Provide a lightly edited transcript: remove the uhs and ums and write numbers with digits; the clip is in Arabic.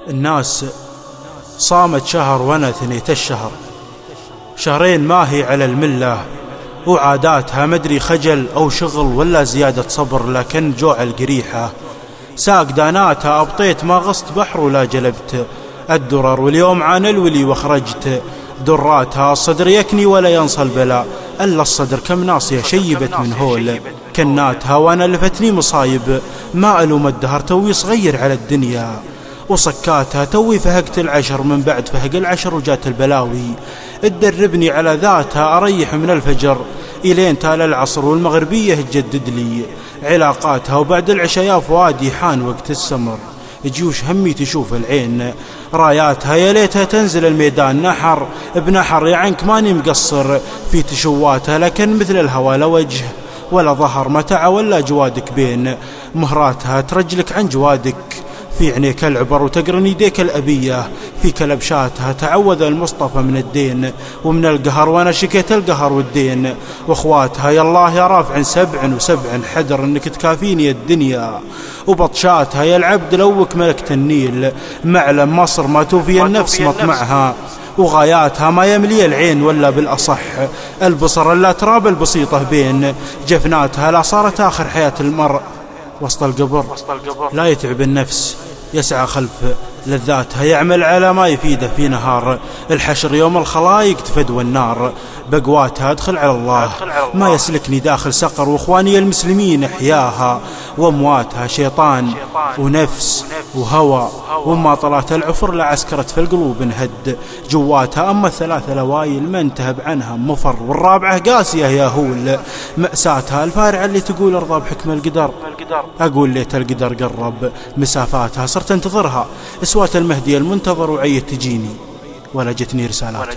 الناس صامت شهر وانا 12 شهرين ما هي على الملة، وعاداتها مدري خجل او شغل ولا زيادة صبر، لكن جوع القريحة ساق داناتها. ابطيت ما غصت بحر ولا جلبت الدرر، واليوم عان الولي واخرجت دراتها. الصدر يكني ولا ينصى البلاء الا الصدر، كم ناصية شيبت من هول كناتها. وانا لفتني مصايب ما الوم الدهر، توي صغير على الدنيا وصكاتها. توي فهقت العشر من بعد فهق العشر، وجات البلاوي تدربني على ذاتها. اريح من الفجر الين تال العصر، والمغربية تجدد لي علاقاتها. وبعد العشاء يا فؤادي حان وقت السمر، جيوش همي تشوف العين راياتها. يا ليتها تنزل الميدان نحر بنحر، يا عنك ماني مقصر في تشواتها. لكن مثل الهوى لا وجه ولا ظهر، متع ولا جوادك بين مهراتها. ترجلك عن جوادك في عينيك العبر، وتقرن يديك الأبية في كلبشاتها. تعوذ المصطفى من الدين ومن القهر، وانا شكيت القهر والدين واخواتها. يا الله يا رافع 77 حدر، انك تكافيني الدنيا وبطشاتها. يا العبد لوك ملكت النيل معلم مصر، ما توفي النفس مطمعها وغاياتها. ما يملي العين ولا بالأصح البصر، الا تراب البسيطة بين جفناتها. لا صارت آخر حياة المرء وسط القبر، لا يتعب النفس يسعى خلف لذاتها. يعمل على ما يفيده في نهار الحشر، يوم الخلايق تفدوى النار بقواتها. ادخل على الله ما يسلكني داخل سقر، واخواني المسلمين احياها وامواتها. شيطان ونفس وهوى، وما طلعت العفر لعسكرت في القلوب انهد جواتها. اما الثلاث الاوائل ما انتهب عنها مفر، والرابعه قاسيه يا هول مأساتها. الفارعه اللي تقول ارضى بحكم القدر، اقول ليت القدر قرب مسافاتها. صرت انتظرها اسوات المهدي المنتظر، وعيت تجيني ولا جتني رسالاتها.